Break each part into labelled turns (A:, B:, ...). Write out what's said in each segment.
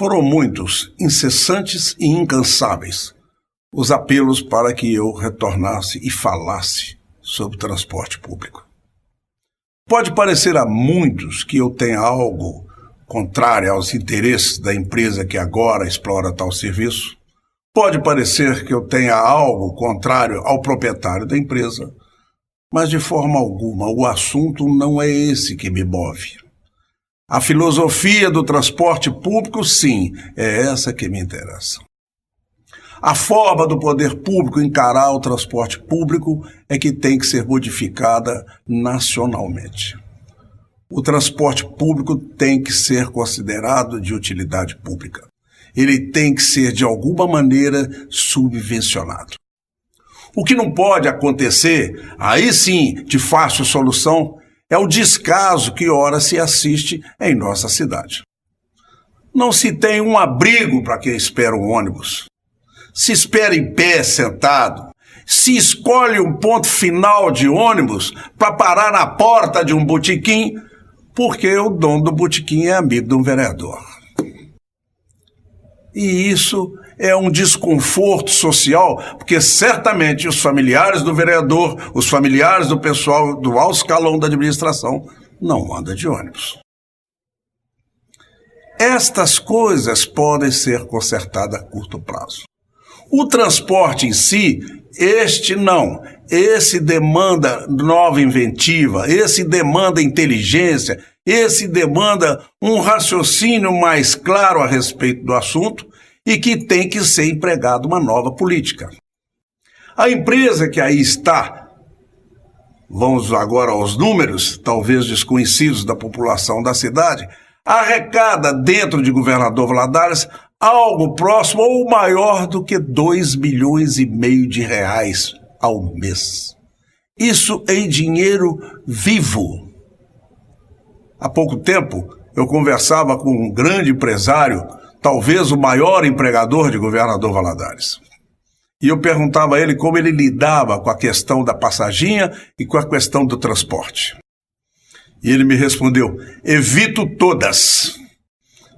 A: Foram muitos, incessantes e incansáveis, os apelos para que eu retornasse e falasse sobre transporte público. Pode parecer a muitos que eu tenha algo contrário aos interesses da empresa que agora explora tal serviço. Pode parecer que eu tenha algo contrário ao proprietário da empresa, mas de forma alguma o assunto não é esse que me move. A filosofia do transporte público, sim, é essa que me interessa. A forma do poder público encarar o transporte público é que tem que ser modificada nacionalmente. O transporte público tem que ser considerado de utilidade pública. Ele tem que ser, de alguma maneira, subvencionado. O que não pode acontecer, aí sim, de fácil solução, é o descaso que ora se assiste em nossa cidade. Não se tem um abrigo para quem espera um ônibus. Se espera em pé, sentado. Se escolhe um ponto final de ônibus para parar na porta de um botequim, porque o dono do botequim é amigo de um vereador. E isso é um desconforto social, porque certamente os familiares do vereador, os familiares do pessoal do alto escalão da administração, não andam de ônibus. Estas coisas podem ser consertadas a curto prazo. O transporte em si, este não. Esse demanda nova inventiva, esse demanda inteligência, esse demanda um raciocínio mais claro a respeito do assunto e que tem que ser empregada uma nova política. A empresa que aí está, vamos agora aos números, talvez desconhecidos da população da cidade, arrecada dentro de Governador Valadares algo próximo ou maior do que 2,5 milhões de reais ao mês. Isso em dinheiro vivo. Há pouco tempo eu conversava com um grande empresário, talvez o maior empregador de Governador Valadares. E eu perguntava a ele como ele lidava com a questão da passaginha e com a questão do transporte. E ele me respondeu: evito todas.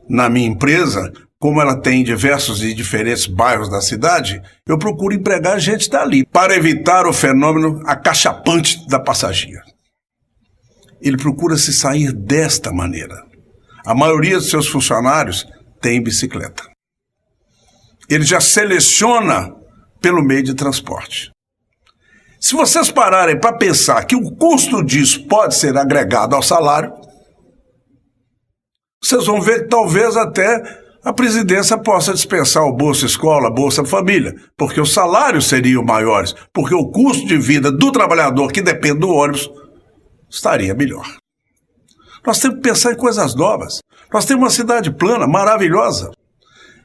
A: Na minha empresa, como ela tem diversos e diferentes bairros da cidade, eu procuro empregar gente dali para evitar o fenômeno acachapante da passaginha. Ele procura se sair desta maneira. A maioria dos seus funcionários tem bicicleta. Ele já seleciona pelo meio de transporte. Se vocês pararem para pensar que o custo disso pode ser agregado ao salário, vocês vão ver que talvez até a presidência possa dispensar o Bolsa Escola, Bolsa Família, porque os salários seriam maiores, porque o custo de vida do trabalhador que depende do ônibus estaria melhor. Nós temos que pensar em coisas novas. Nós temos uma cidade plana, maravilhosa.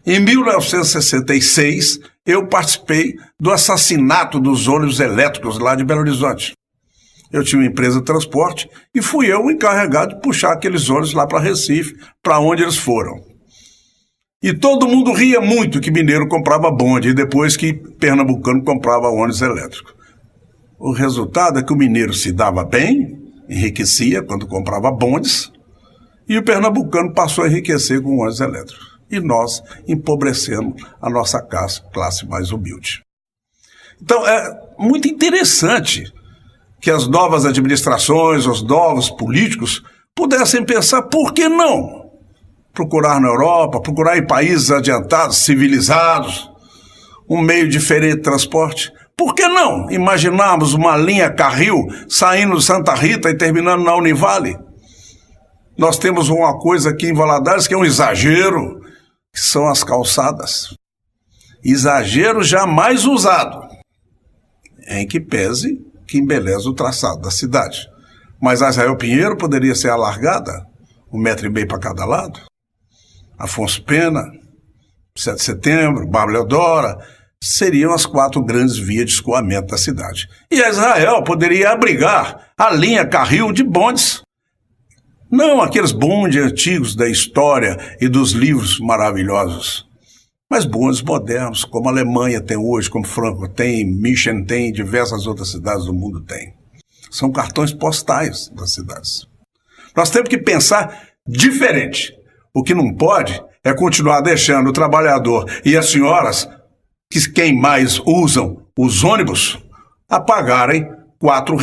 A: Em 1966, eu participei do assassinato dos ônibus elétricos lá de Belo Horizonte. Eu tinha uma empresa de transporte e fui eu o encarregado de puxar aqueles ônibus lá para Recife, para onde eles foram. E todo mundo ria muito que mineiro comprava bonde e depois que pernambucano comprava ônibus elétrico. O resultado é que o mineiro se dava bem, enriquecia quando comprava bondes, e o pernambucano passou a enriquecer com ônibus elétricos. E nós empobrecemos a nossa classe mais humilde. Então é muito interessante que as novas administrações, os novos políticos pudessem pensar, por que não? Procurar na Europa, procurar em países adiantados, civilizados, um meio diferente de transporte. Por que não imaginarmos uma linha Carril saindo de Santa Rita e terminando na Univale? Nós temos uma coisa aqui em Valadares que é um exagero, que são as calçadas. Exagero jamais usado, em que pese que embeleza o traçado da cidade. Mas a Israel Pinheiro poderia ser alargada, 1,5 metro para cada lado. Afonso Pena, 7 de setembro, Barra Leodora, seriam as 4 grandes vias de escoamento da cidade. E a Israel poderia abrigar a linha Carril de bondes. Não aqueles bondes antigos da história e dos livros maravilhosos, mas bondes modernos, como a Alemanha tem hoje, como Frankfurt tem, München tem, diversas outras cidades do mundo têm. São cartões postais das cidades. Nós temos que pensar diferente. O que não pode é continuar deixando o trabalhador e as senhoras, quem mais usam os ônibus, a pagarem R$ 4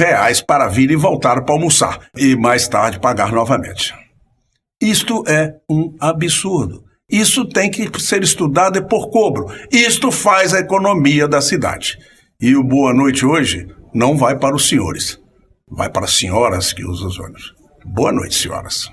A: para vir e voltar para almoçar e mais tarde pagar novamente. Isto é um absurdo. Isso tem que ser estudado por cobro. Isto faz a economia da cidade. E o Boa Noite hoje não vai para os senhores, vai para as senhoras que usam os ônibus. Boa noite, senhoras.